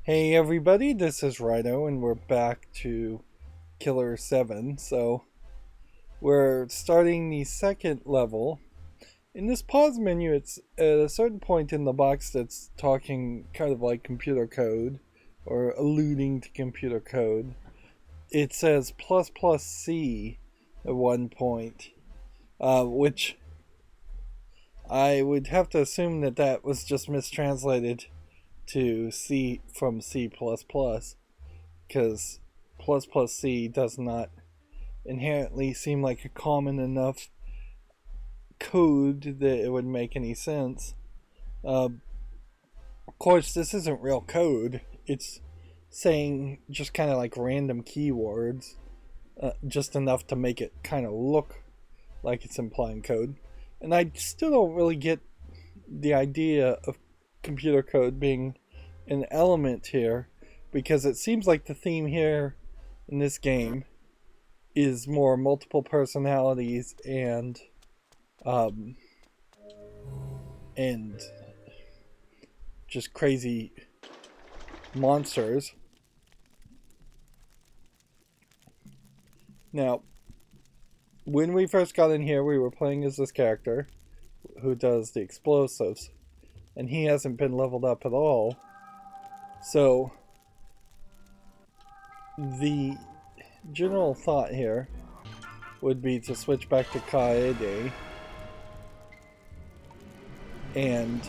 Hey everybody, this is Rydo and we're back to killer7. So we're starting the second level. In this pause menu, it's at a certain point in the box that's talking kind of like computer code or alluding to computer code. It says plus plus C at one point, which I would have to assume that was just mistranslated to C from C++, because plus plus C does not inherently seem like a common enough code that it would make any sense. Of course, this isn't real code. It's saying just kind of like random keywords, just enough to make it kind of look like it's implying code. And I still don't really get the idea of computer code being an element here, because it seems like the theme here in this game is more multiple personalities and just crazy monsters. Now, when we first got in here, we were playing as this character who does the explosives, and he hasn't been leveled up at all. So the general thought here would be to switch back to Kaede and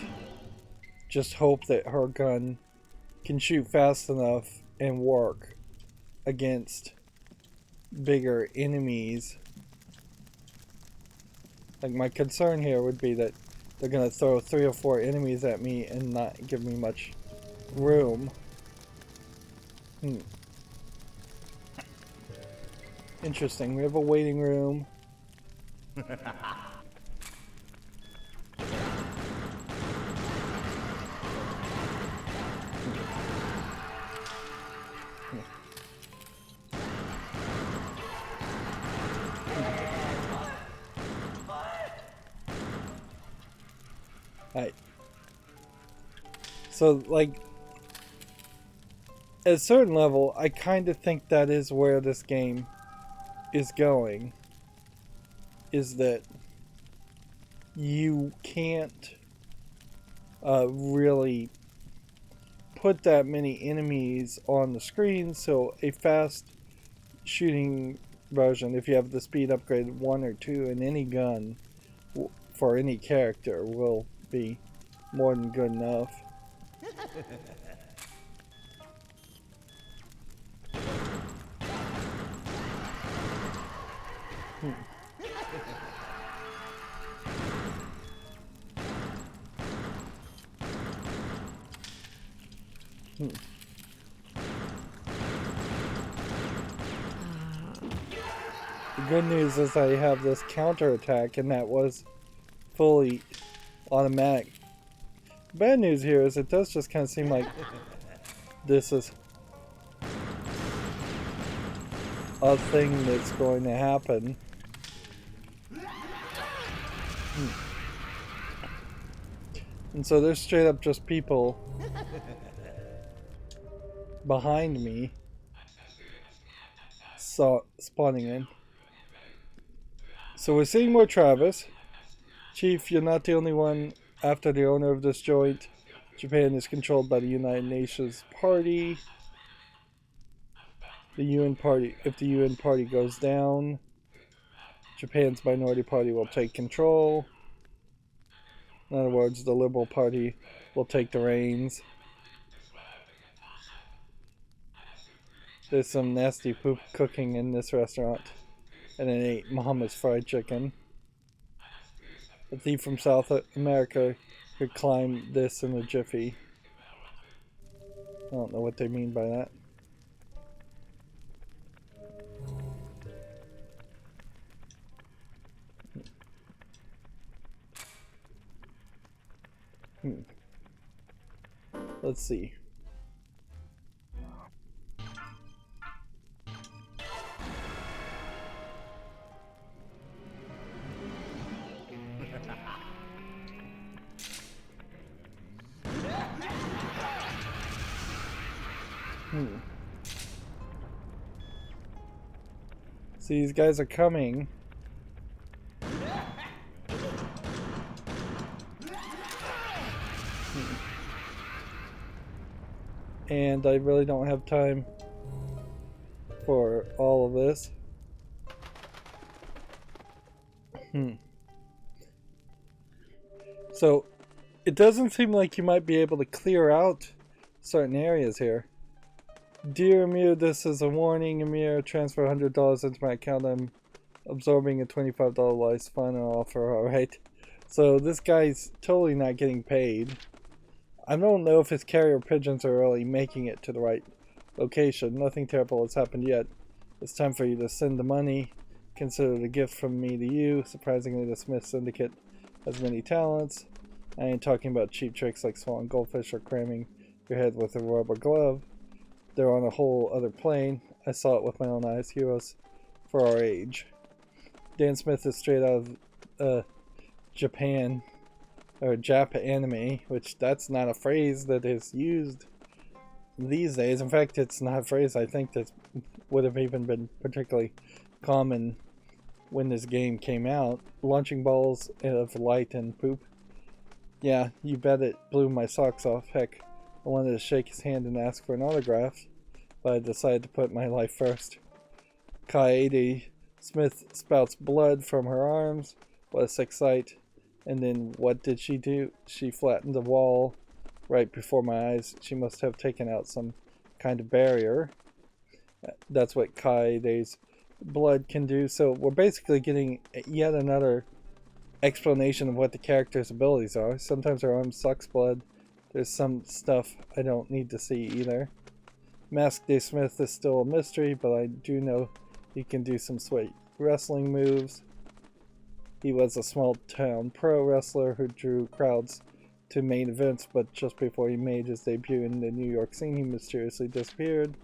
just hope that her gun can shoot fast enough and work against bigger enemies. Like, my concern here would be that they're gonna throw 3 or 4 enemies at me and not give me much room. Interesting. We have a waiting room. Alright. So, like, at a certain level, I kind of think that is where this game is going. Is that you can't really put that many enemies on the screen, so a fast shooting version, if you have the speed upgrade 1 or 2 in any gun for any character, will be more than good enough. The good news is I have this counterattack, and that was fully automatic. Bad news here is it does just kind of seem like this is a thing that's going to happen. And so there's straight up just people behind me spawning in. So we're seeing more Travis. Chief, you're not the only one. After the owner of this joint, Japan is controlled by the United Nations Party. The UN Party, if the UN Party goes down, Japan's minority party will take control. In other words, the Liberal Party will take the reins. There's some nasty poop cooking in this restaurant, and it ate Mama's fried chicken. A thief from South America could climb this in a jiffy. I don't know what they mean by that. Let's see. So these guys are coming. And I really don't have time for all of this. So it doesn't seem like you might be able to clear out certain areas here. Dear Amir, this is a warning. Amir, transfer $100 into my account. I'm absorbing a $25 life final offer. Alright. So this guy's totally not getting paid. I don't know if his carrier pigeons are really making it to the right location. Nothing terrible has happened yet. It's time for you to send the money. Consider it a gift from me to you. Surprisingly, the Smith Syndicate has many talents. I ain't talking about cheap tricks like swallowing goldfish or cramming your head with a rubber glove. They're on a whole other plane. I saw it with my own eyes. Heroes for our age. Dan Smith is straight out of Japan, or Jap anime, which that's not a phrase that is used these days. In fact, it's not a phrase I think that would have even been particularly common when this game came out. Launching balls of light and poop. Yeah, you bet it blew my socks off. Heck, I wanted to shake his hand and ask for an autograph, but I decided to put my life first. Kaede Smith spouts blood from her arms. What a sick sight. And then what did she do? She flattened the wall right before my eyes. She must have taken out some kind of barrier. That's what Kaede's blood can do. So we're basically getting yet another explanation of what the character's abilities are. Sometimes her arm sucks blood. There's some stuff I don't need to see either. Mask Day Smith is still a mystery, but I do know he can do some sweet wrestling moves. He was a small-town pro wrestler who drew crowds to main events, but just before he made his debut in the New York scene, he mysteriously disappeared.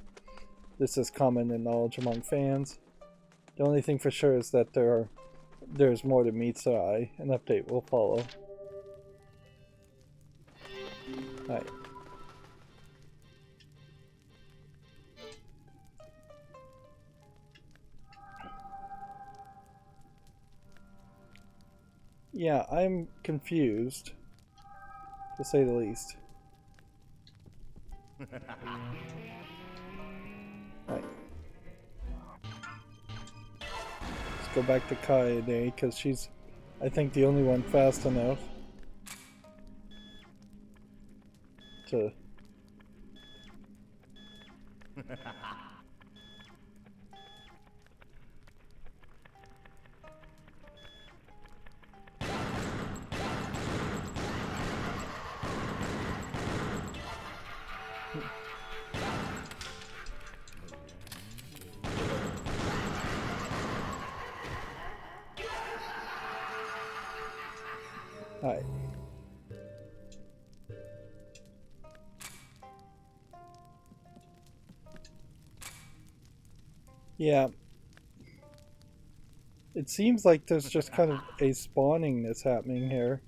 This is common in knowledge among fans. The only thing for sure is that there's more to meets the eye. An update will follow. Alright. Yeah, I'm confused, to say the least. Right. Let's go back to Kaede, because she's, I think, the only one fast enough to... Alright. Yeah. It seems like there's just kind of a spawning that's happening here.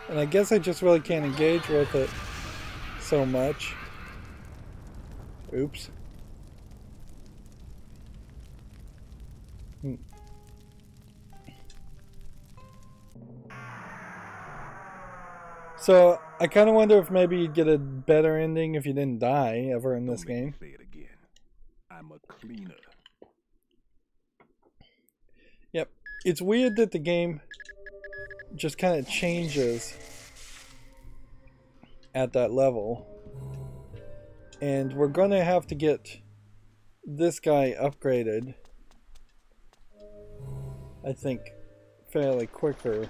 And I guess I just really can't engage with it so much. Oops. So I kind of wonder if maybe you'd get a better ending if you didn't die ever in this game. Say it again. I'm a cleaner. Yep. It's weird that the game just kind of changes at that level. And we're going to have to get this guy upgraded, I think, fairly quicker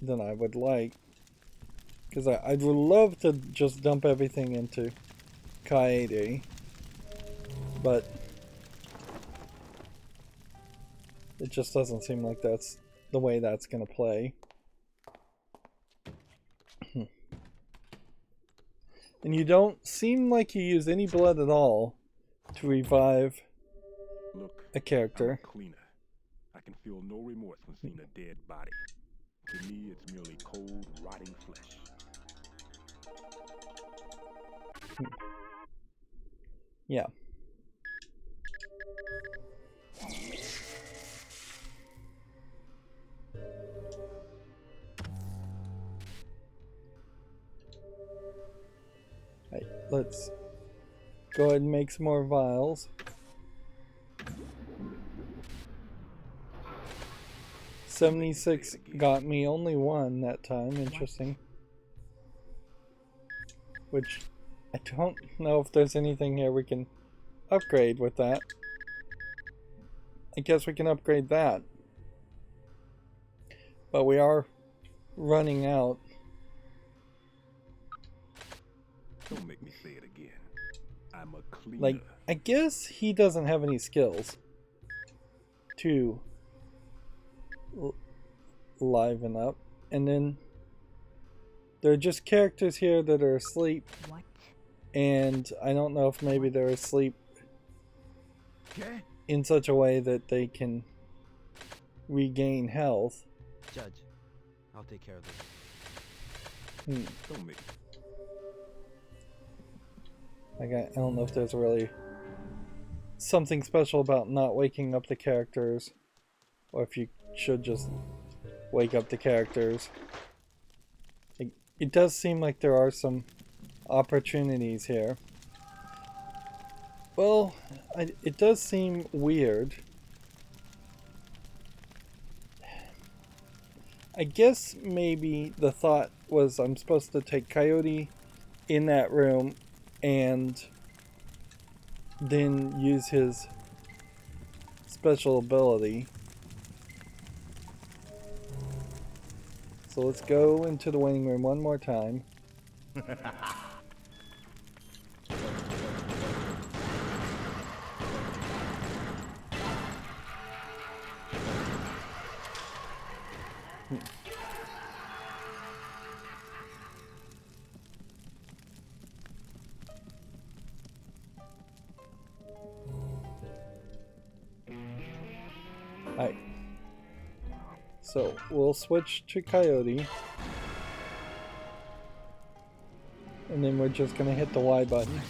than I would like. Because I would love to just dump everything into Kaede. But it just doesn't seem like that's the way that's going to play. And you don't seem like you use any blood at all to revive Look, a character. I'm a cleaner. I can feel no remorse when seeing a dead body. To me, it's merely cold, rotting flesh. Yeah. Right, let's go ahead and make some more vials. 76 got me only one that time. Interesting. Which I don't know if there's anything here we can upgrade with that. I guess we can upgrade that. But we are running out. Don't make me say it again. I'm a cleaner. Like, I guess he doesn't have any skills to liven up. And then there are just characters here that are asleep. What? And I don't know if maybe they're asleep Okay. in such a way that they can regain health. Judge, I'll take care of this. Don't make I don't know if there's really something special about not waking up the characters, or if you should just wake up the characters. It does seem like there are some opportunities here. Well, it does seem weird. I guess maybe the thought was I'm supposed to take Coyote in that room and then use his special ability. So let's go into the waiting room one more time. Alright. So we'll switch to Coyote. And then we're just gonna hit the Y button.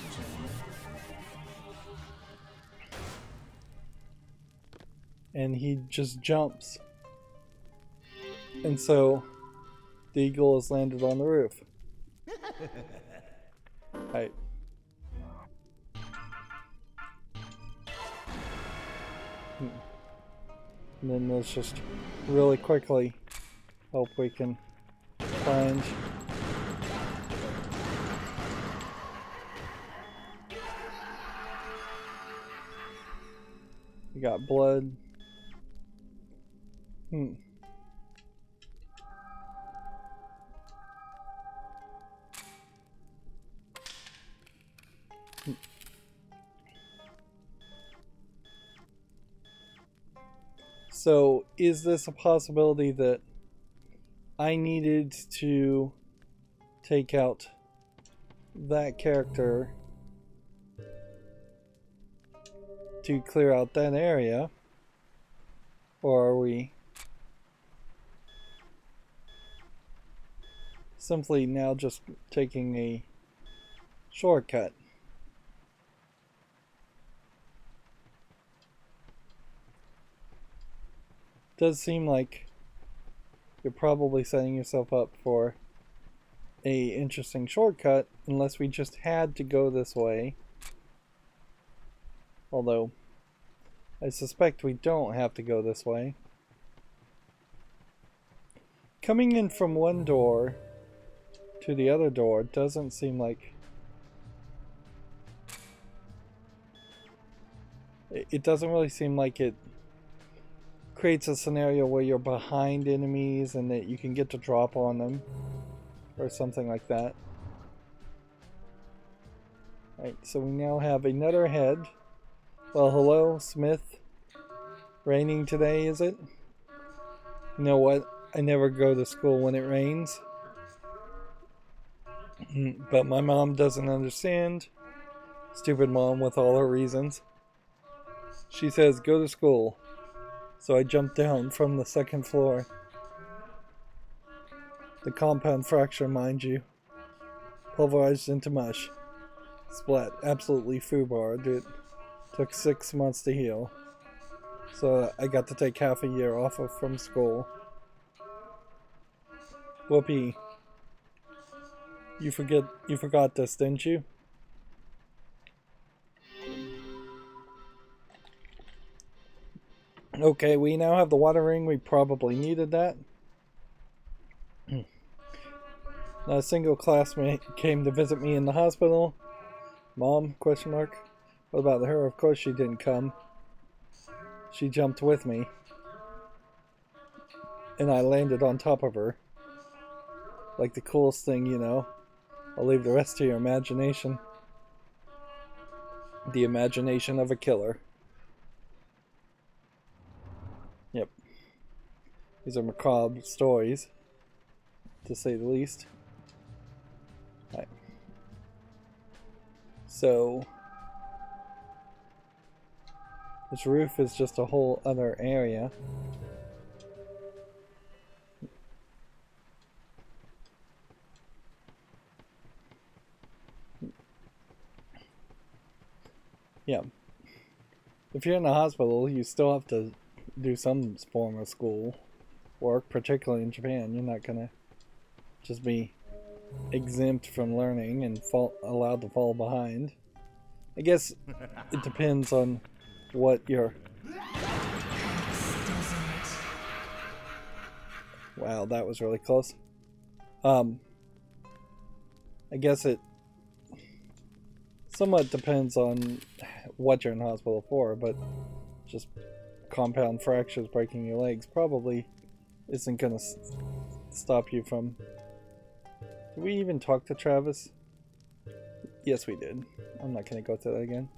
And he just jumps. And so the eagle has landed on the roof. Alright. And then let's just really quickly hope we can find we got blood. So, is this a possibility that I needed to take out that character to clear out that area? Or are we simply now just taking a shortcut? Does seem like you're probably setting yourself up for a interesting shortcut unless we just had to go this way. Although I suspect we don't have to go this way. Coming in from one door to the other door doesn't seem like it doesn't really seem like it creates a scenario where you're behind enemies and that you can get to drop on them or something like that. Right, so we now have another head. Well, hello, Smith. Raining today, is it? You know what? I never go to school when it rains. But my mom doesn't understand. Stupid mom with all her reasons. She says, go to school. So I jumped down from the second floor. The compound fracture, mind you. Pulverized into mush. Splat. Absolutely foobarred. It took 6 months to heal. So I got to take half a year off from school. Whoopee. You forgot this, didn't you? Okay, we now have the water ring. We probably needed that. Not a single classmate came to visit me in the hospital. Mom? Question mark. What about her? Of course she didn't come. She jumped with me. And I landed on top of her. Like the coolest thing, you know. I'll leave the rest to your imagination. The imagination of a killer. Yep. These are macabre stories, to say the least. Right. So, this roof is just a whole other area. Yeah. If you're in a hospital, you still have to do some form of school work, particularly in Japan. You're not gonna just be exempt from learning and allowed to fall behind. I guess it depends on what your... Wow, that was really close. I guess it somewhat depends on what you're in hospital for, but just compound fractures breaking your legs probably isn't gonna stop you from... Did we even talk to Travis? Yes, we did. I'm not gonna go through that again.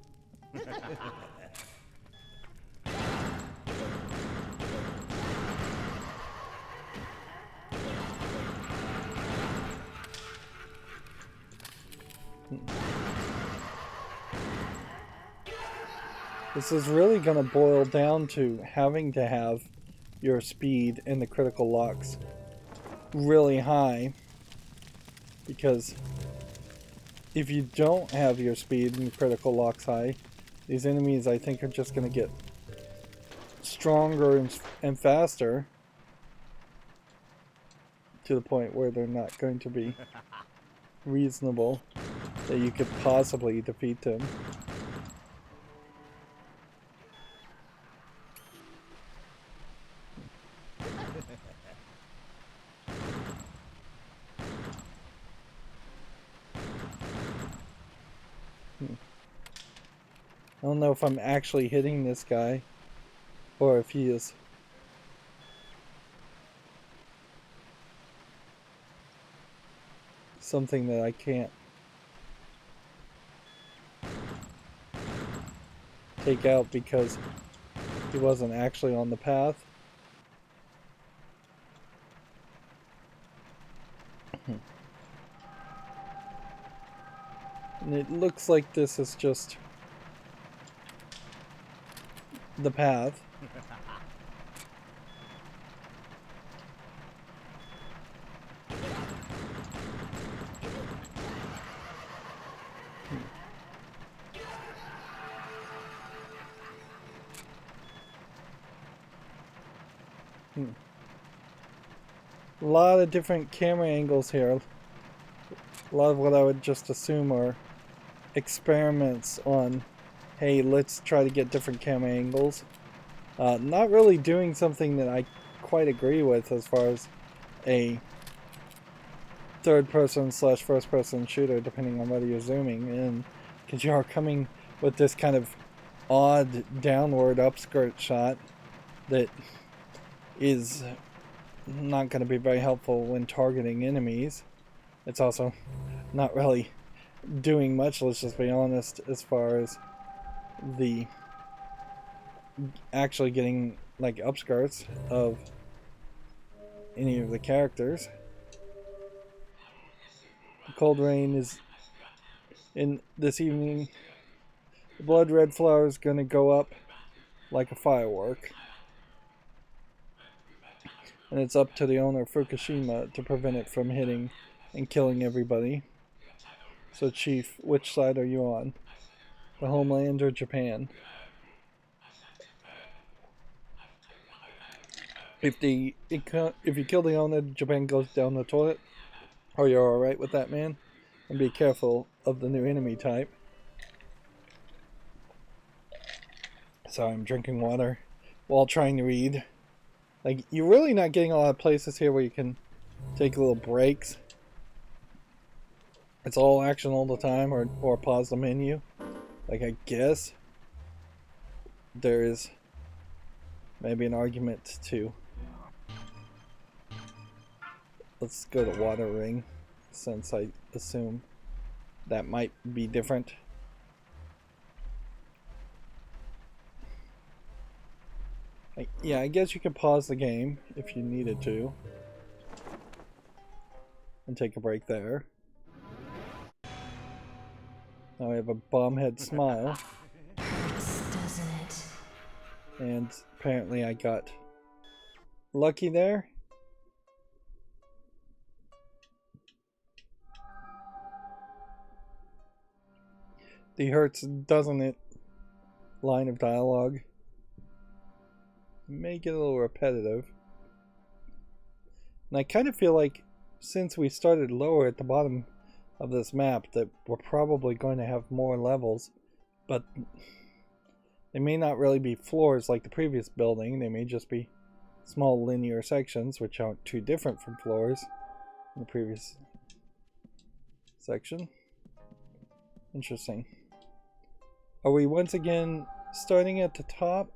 This is really gonna boil down to having to have your speed in the critical locks really high, because if you don't have your speed and critical locks high, these enemies I think are just going to get stronger and faster to the point where they're not going to be reasonable that you could possibly defeat them. I don't know if I'm actually hitting this guy or if he is something that I can't take out because he wasn't actually on the path. And it looks like this is just the path. A lot of different camera angles here. A lot of what I would just assume are experiments on, hey, let's try to get different camera angles. Not really doing something that I quite agree with as far as a third-person / first-person shooter, depending on whether you're zooming in, because you are coming with this kind of odd downward upskirt shot that is not going to be very helpful when targeting enemies. It's also not really doing much, let's just be honest, as far as the actually getting like upskirts of any of the characters. The cold rain is in this evening. The blood red flower is going to go up like a firework. And it's up to the owner of Fukushima to prevent it from hitting and killing everybody. So Chief, which side are you on? The homeland or Japan? If you kill the owner, Japan goes down the toilet. Are you alright with that, man? And be careful of the new enemy type. Sorry, I'm drinking water while trying to read. Like, you're really not getting a lot of places here where you can take little breaks. It's all action all the time, or pause the menu. Like, I guess there is maybe an argument to. Let's go to Water Ring, since I assume that might be different. Yeah, I guess you could pause the game if you needed to. And take a break there. Now we have a bombhead smile. Doesn't it? And apparently I got lucky there. The hurts, doesn't it? Line of dialogue may get a little repetitive. And I kind of feel like since we started lower at the bottom of this map that we're probably going to have more levels, but they may not really be floors like the previous building. They may just be small linear sections, which aren't too different from floors in the previous section. Interesting. Are we once again starting at the top?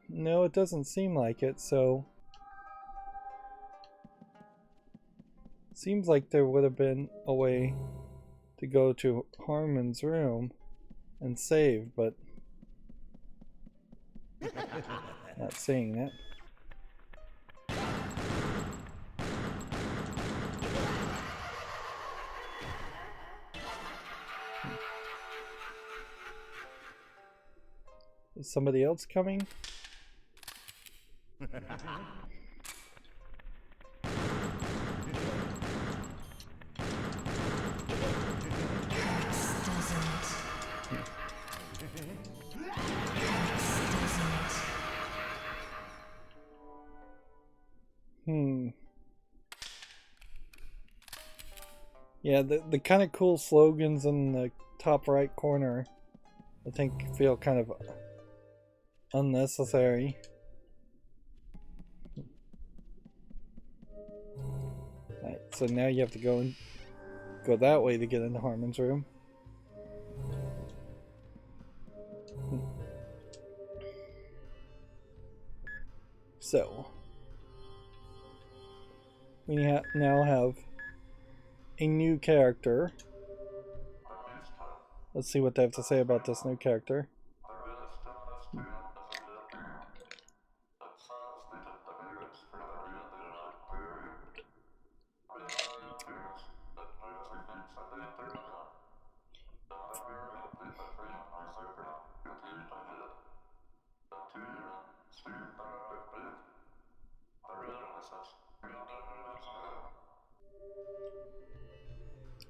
No, it doesn't seem like it, so seems like there would have been a way to go to Harman's room and save, but not seeing that. Is somebody else coming? Yeah, the kind of cool slogans in the top right corner, I think, feel kind of unnecessary. Alright, so now you have to go that way to get into Harman's room. So we now have a new character. Let's see what they have to say about this new character.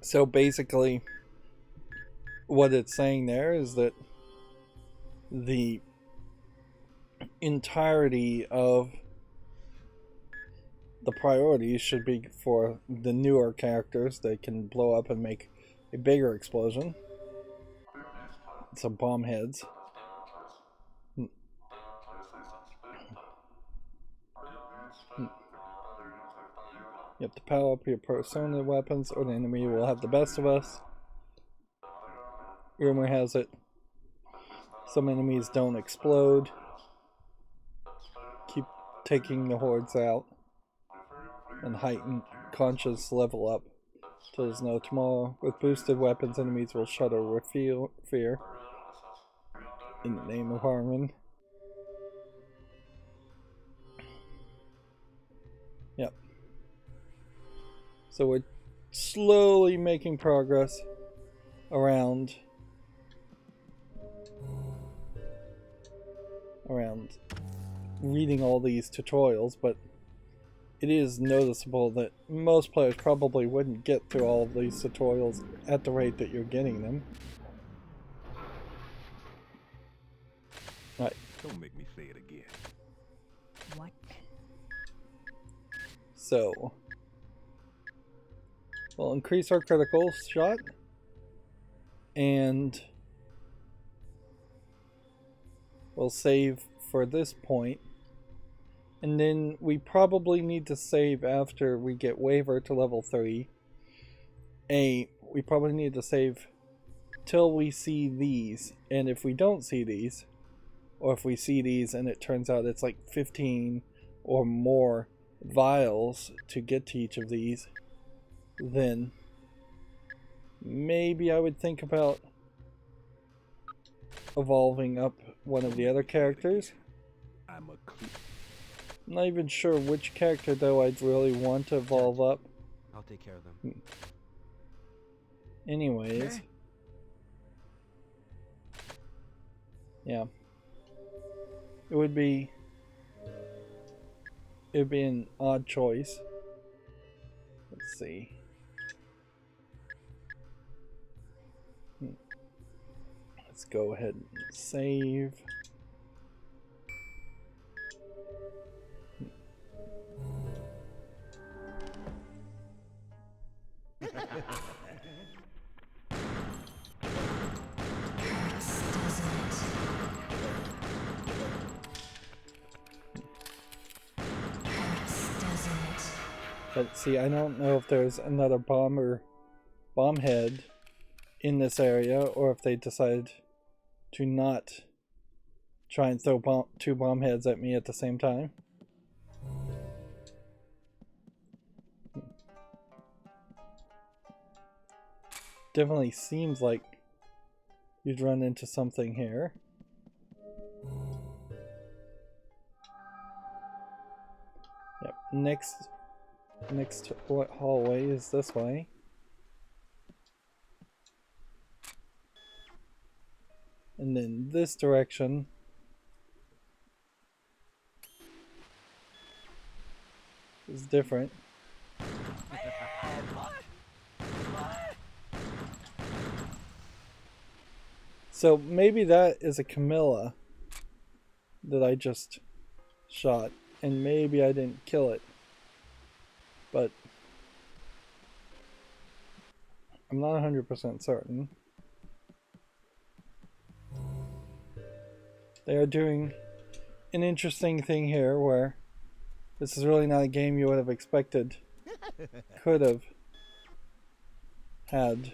So basically, what it's saying there is that the entirety of the priorities should be for the newer characters that can blow up and make a bigger explosion. Some bomb heads. You have to power up your persona weapons or the enemy will have the best of us. Rumor has it some enemies don't explode. Keep taking the hordes out and heighten conscious level up till there's no tomorrow. With boosted weapons, enemies will shudder with fear in the name of Harman. Yep. So we're slowly making progress around around reading all these tutorials, but it is noticeable that most players probably wouldn't get through all of these tutorials at the rate that you're getting them. Right. Don't make me say it again. What? So, we'll increase our critical shot, and we'll save for this point, and then we probably need to save after we get waiver to level 3. We probably need to save till we see these, and if we don't see these, or if we see these and it turns out it's like 15 or more vials to get to each of these, then maybe I would think about evolving up one of the other characters. I'm Not even sure which character though I'd really want to evolve up. I'll take care of them. Anyways. Yeah. It would be an odd choice. Let's see. Let's go ahead and save. But see, I don't know if there's another bomb head in this area, or if they decide to not try and throw two bomb heads at me at the same time. Definitely seems like you'd run into something here. Yep, next hallway is this way. And then this direction is different. So maybe that is a Camilla that I just shot, and maybe I didn't kill it. But I'm not 100% certain. They are doing an interesting thing here where this is really not a game you would have expected could have had.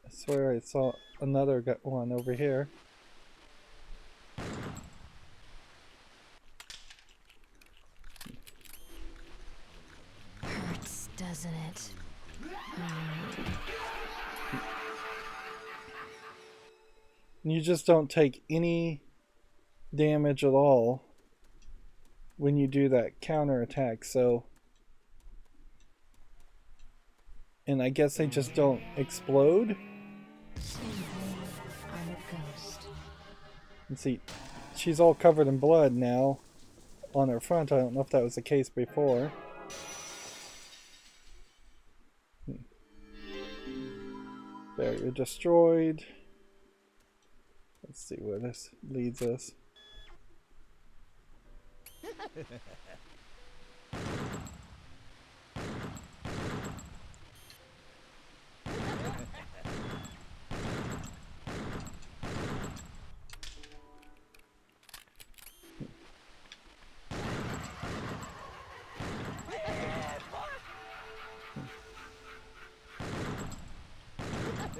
I swear I saw another one over here. Hurts, doesn't it? You just don't take any damage at all when you do that counter attack, so, and I guess they just don't explode. I'm a ghost. And see, she's all covered in blood now on her front. I don't know if that was the case before. Barrier destroyed. Let's see where this leads us.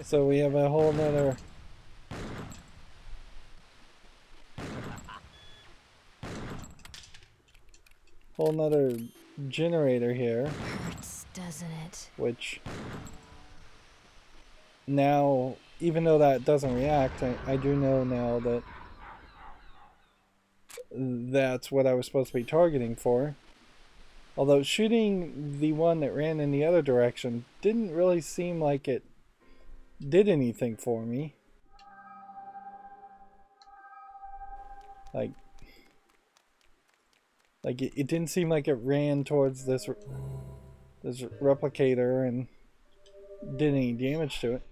So we have a whole nother generator here. Hurts, doesn't it? Which now, even though that doesn't react, I do know now that that's what I was supposed to be targeting for. Although shooting the one that ran in the other direction didn't really seem like it did anything for me. Like it didn't seem like it ran towards this replicator and did any damage to it.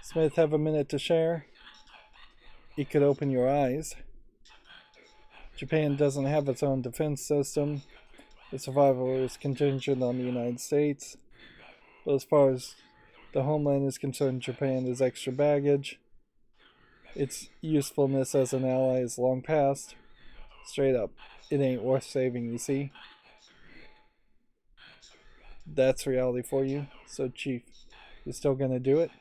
Smith, have a minute to share? It could open your eyes. Japan doesn't have its own defense system. The survival is contingent on the United States. But as far as the homeland is concerned, Japan is extra baggage. Its usefulness as an ally is long past. Straight up, it ain't worth saving, you see. That's reality for you. So, Chief, you still gonna do it?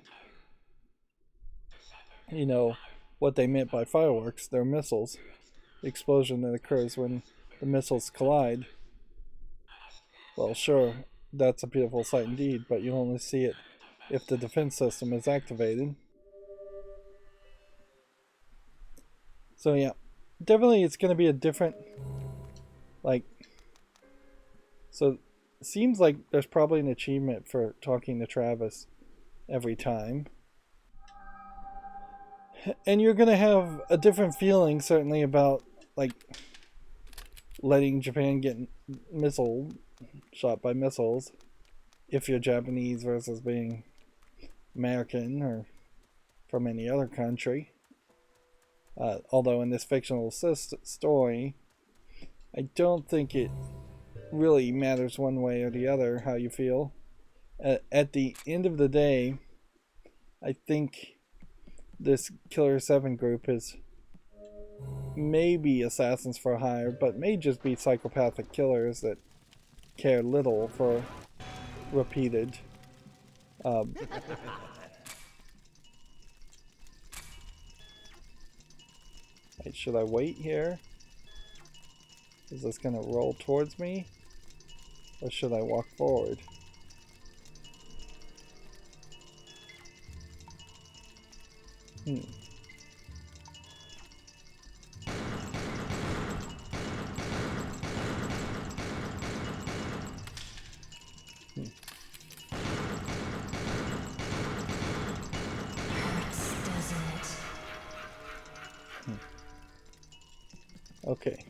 You know what they meant by fireworks. They're missiles. The explosion that occurs when the missiles collide. Well, sure, that's a beautiful sight indeed, but you only see it if the defense system is activated. So yeah, definitely it's going to be a different, so it seems like there's probably an achievement for talking to Travis every time. And you're going to have a different feeling, certainly, about, letting Japan get shot by missiles, if you're Japanese versus being American or from any other country. Although in this fictional story, I don't think it really matters one way or the other how you feel. At the end of the day, I think this killer7 group is maybe assassins for hire, but may just be psychopathic killers that care little for repeated should I wait here? Is this gonna roll towards me? Or should I walk forward? Okay.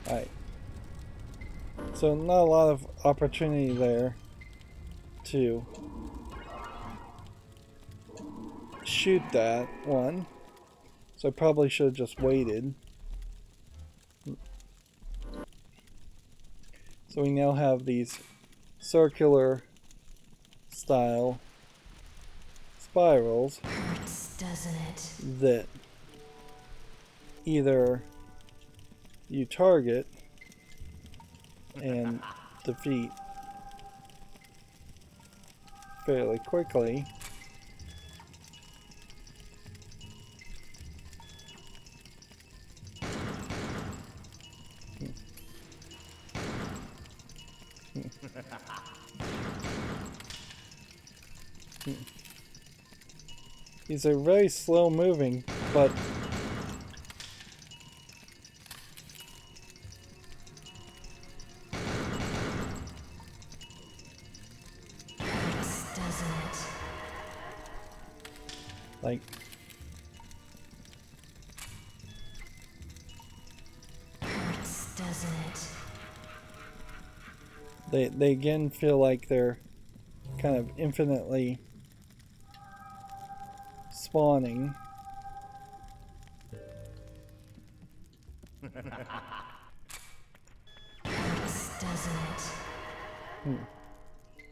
Alright. So not a lot of opportunity there to shoot that one. So I probably should have just waited. So we now have these circular style spirals that either you target and defeat fairly quickly, these are very slow moving, but like they again feel like they're kind of infinitely spawning.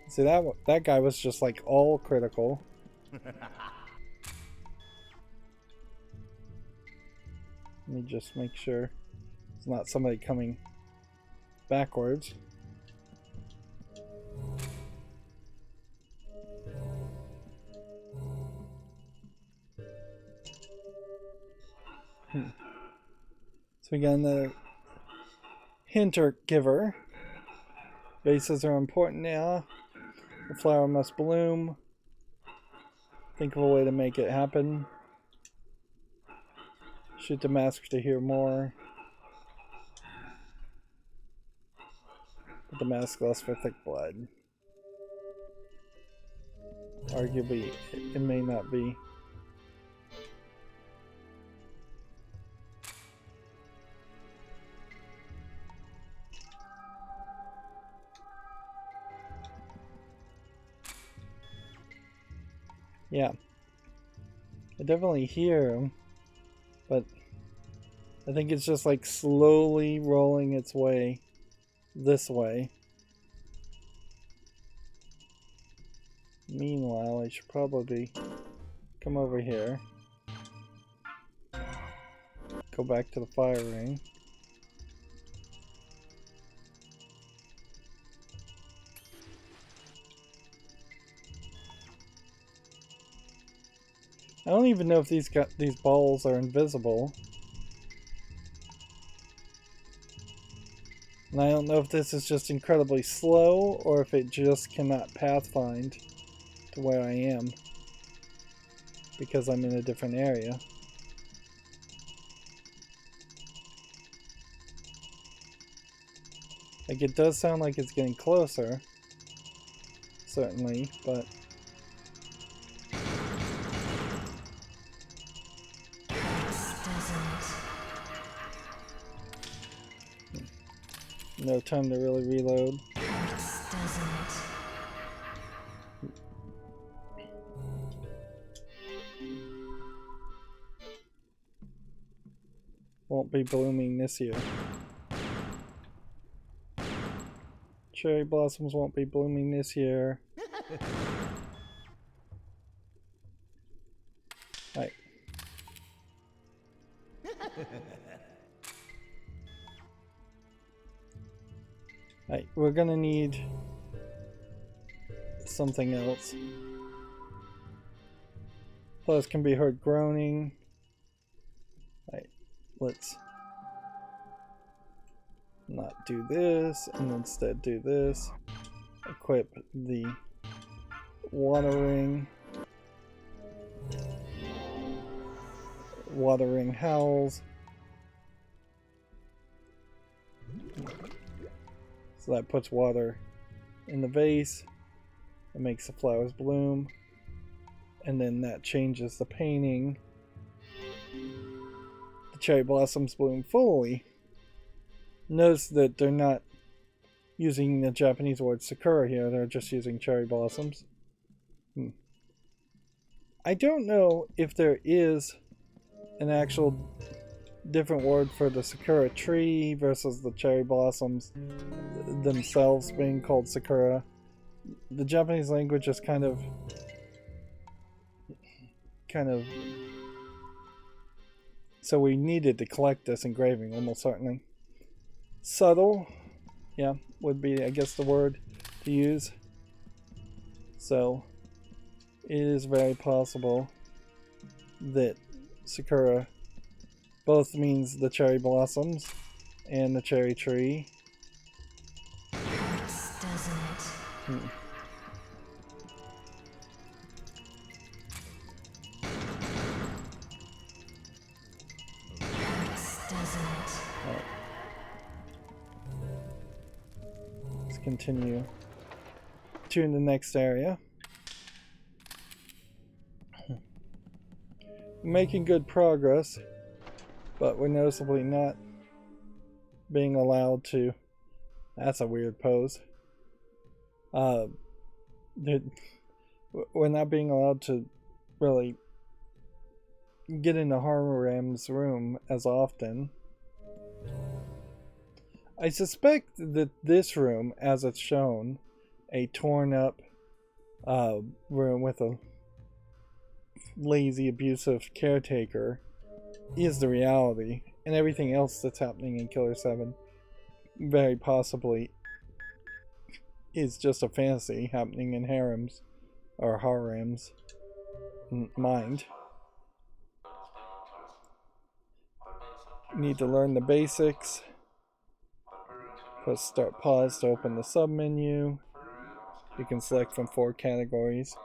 See, that guy was just like all critical. Let me just make sure it's not somebody coming backwards. So we got another hinter giver. Bases are important now. The flower must bloom. Think of a way to make it happen. Shoot the mask to hear more. But the mask lasts for thick blood. Arguably, it may not be. Yeah. I definitely hear him, but I think it's just like slowly rolling its way this way. Meanwhile, I should probably come over here. Go back to the fire ring. I don't even know if these balls are invisible. And I don't know if this is just incredibly slow or if it just cannot pathfind to where I am because I'm in a different area. Like, it does sound like it's getting closer, certainly, but no time to really reload. Won't be blooming this year. Cherry blossoms won't be blooming this year. Right. Right, we're gonna need something else. Plus can be heard groaning. Right, let's not do this and instead do this. Equip the watering howls. So that puts water in the vase. It makes the flowers bloom. And then that changes the painting. The cherry blossoms bloom fully. Notice that they're not using the Japanese word sakura here, they're just using cherry blossoms. I don't know if there is an actual different word for the sakura tree versus the cherry blossoms themselves being called sakura. The Japanese language is kind of so we needed to collect this engraving almost certainly. Subtle, yeah, would be I guess the word to use. So it is very possible that sakura both means the cherry blossoms and the cherry tree. Hurts, doesn't it? Hurts, doesn't it? Right. Let's continue to the next area. Making good progress, but we're noticeably not being allowed to. That's a weird pose. We're not being allowed to really get into Harman's room as often. I suspect that this room, as it's shown, a torn up room with a lazy, abusive caretaker, is the reality, and everything else that's happening in Killer 7 very possibly is just a fantasy happening in harems or harem's mind. Need to learn the basics. Press start pause to open the submenu. You can select from 4 categories.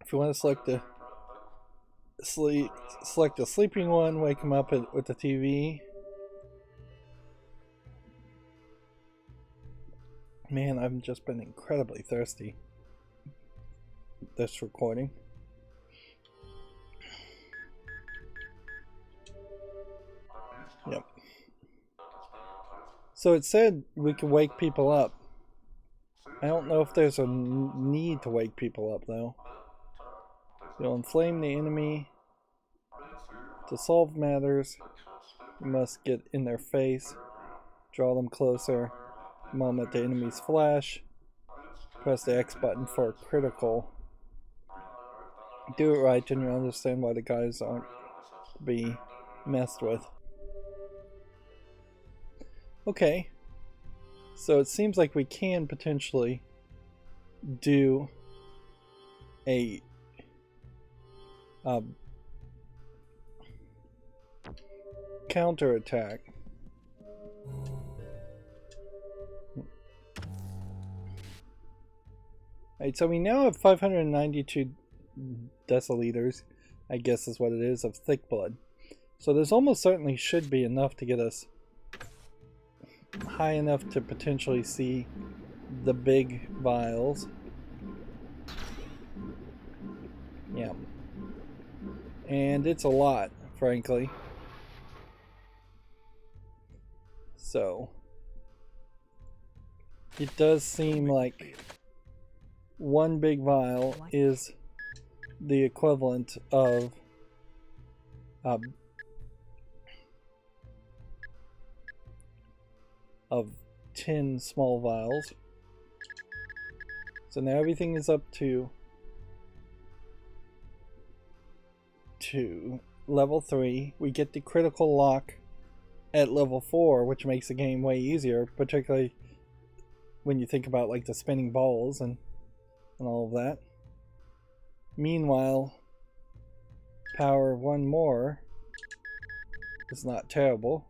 If you want to select the select the sleeping one, wake him up with the TV. Man, I've just been incredibly thirsty this recording. Yep. So it said we can wake people up. I don't know if there's a need to wake people up though. You'll inflame the enemy. To solve matters, you must get in their face, draw them closer. The moment the enemies flash, press the X button for critical. Do it right and you'll understand why the guys aren't to be messed with. Okay, so it seems like we can potentially do a counterattack. Alright, so we now have 592 deciliters, I guess is what it is, of thick blood. So there's almost certainly should be enough to get us high enough to potentially see the big vials. Yeah. And it's a lot, frankly. So it does seem like one big vial is the equivalent of 10 small vials. So now everything is up to level 3. We get the critical lock at level 4, which makes the game way easier, particularly when you think about like the spinning balls and all of that. Meanwhile, power 1 more is not terrible.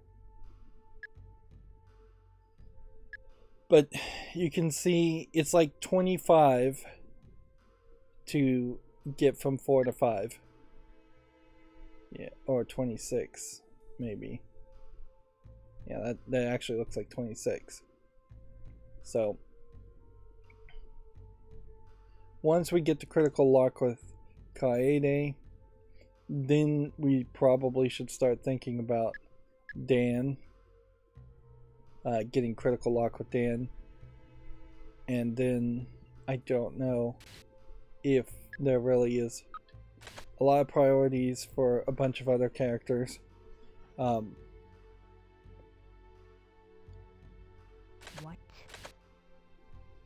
But you can see it's like 25 to get from 4 to 5. Yeah, or 26 maybe. Yeah, that actually looks like 26. So once we get the critical lock with Kaede, then we probably should start thinking about Dan. Getting critical lock with Dan. And then I don't know if there really is a lot of priorities for a bunch of other characters. What?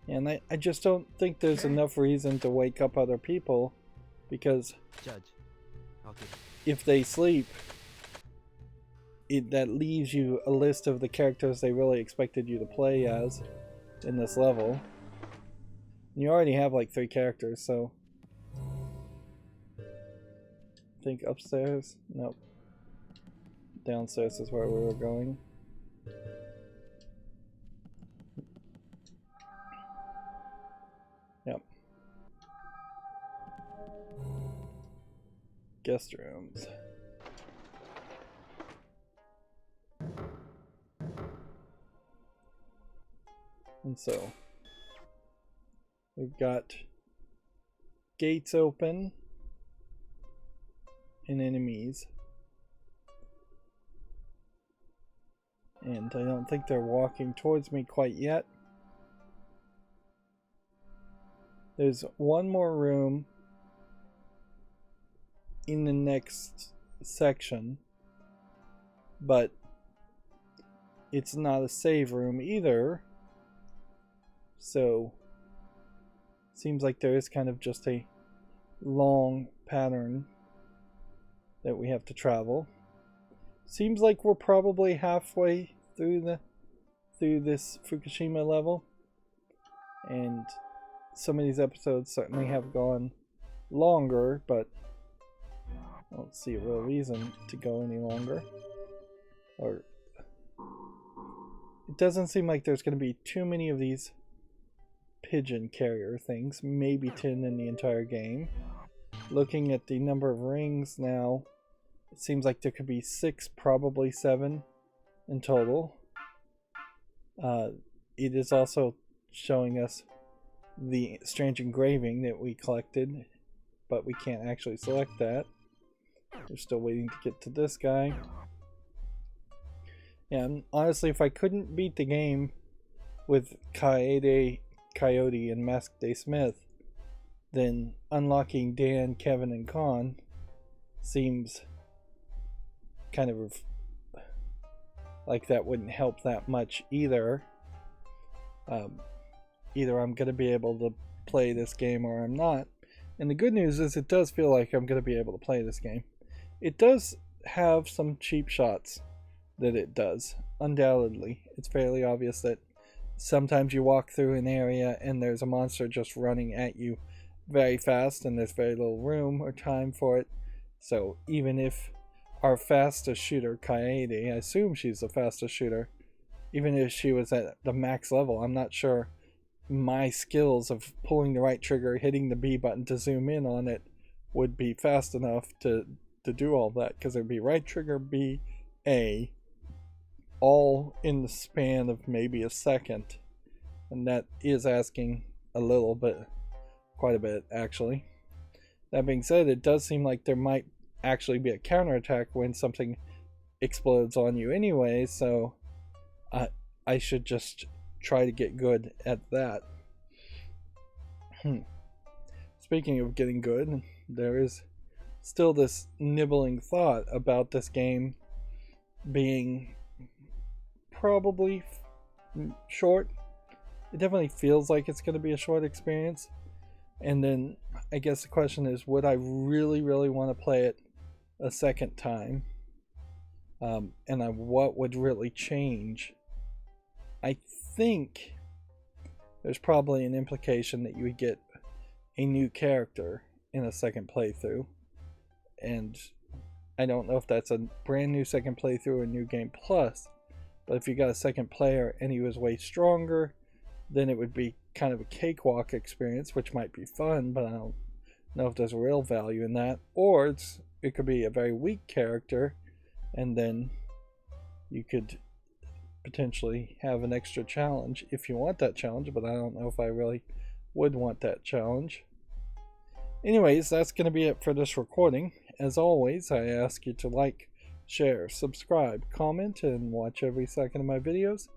And I just don't think there's enough reason to wake up other people, because Judge. Okay. if they sleep, that leaves you a list of the characters they really expected you to play as in this level. You already have like 3 characters, so I think upstairs? Nope. Downstairs is where we were going. Yep. Guest rooms. And so we've got gates open and enemies. And I don't think they're walking towards me quite yet. There's one more room in the next section, but it's not a save room either. So seems like there is kind of just a long pattern that we have to travel. Seems like we're probably halfway through this Fukushima level, and some of these episodes certainly have gone longer, but I don't see a real reason to go any longer. Or it doesn't seem like there's going to be too many of these pigeon carrier things, maybe 10 in the entire game. Looking at the number of rings now, it seems like there could be 6, probably 7 in total. It is also showing us the strange engraving that we collected, but we can't actually select that. We're still waiting to get to this guy. And honestly, if I couldn't beat the game with Kaede, Coyote, and Masked Day Smith, then unlocking Dan, Kevin, and Kon seems kind of like that wouldn't help that much either. Either I'm going to be able to play this game or I'm not. And the good news is it does feel like I'm going to be able to play this game. It does have some cheap shots that it does, undoubtedly. It's fairly obvious that sometimes you walk through an area and there's a monster just running at you very fast and there's very little room or time for it. So even if our fastest shooter, Kaede, I assume she's the fastest shooter, even if she was at the max level, I'm not sure my skills of pulling the right trigger, hitting the B button to zoom in on it would be fast enough to do all that, because it would be right trigger, B, A, all in the span of maybe a second. And that is asking a little bit, quite a bit actually. That being said, it does seem like there might actually be a counterattack when something explodes on you anyway, so I should just try to get good at that. Speaking of getting good, there is still this nibbling thought about this game being probably short. It definitely feels like it's going to be a short experience. And then I guess the question is, would I really want to play it a second time? And what would really change? I think there's probably an implication that you would get a new character in a second playthrough. And I don't know if that's a brand new second playthrough or New Game Plus. But if you got a second player and he was way stronger, then it would be kind of a cakewalk experience, which might be fun, but I don't know if there's real value in that. Or it could be a very weak character, and then you could potentially have an extra challenge if you want that challenge, but I don't know if I really would want that challenge. Anyways, that's going to be it for this recording. As always, I ask you to like, share, subscribe, comment, and watch every second of my videos.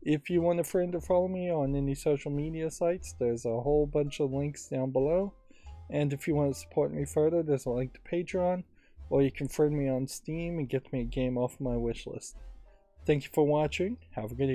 If you want a friend to follow me on any social media sites, there's a whole bunch of links down below. And if you want to support me further, there's a link to Patreon, or you can friend me on Steam and get me a game off my wish list. Thank you for watching. Have a good evening.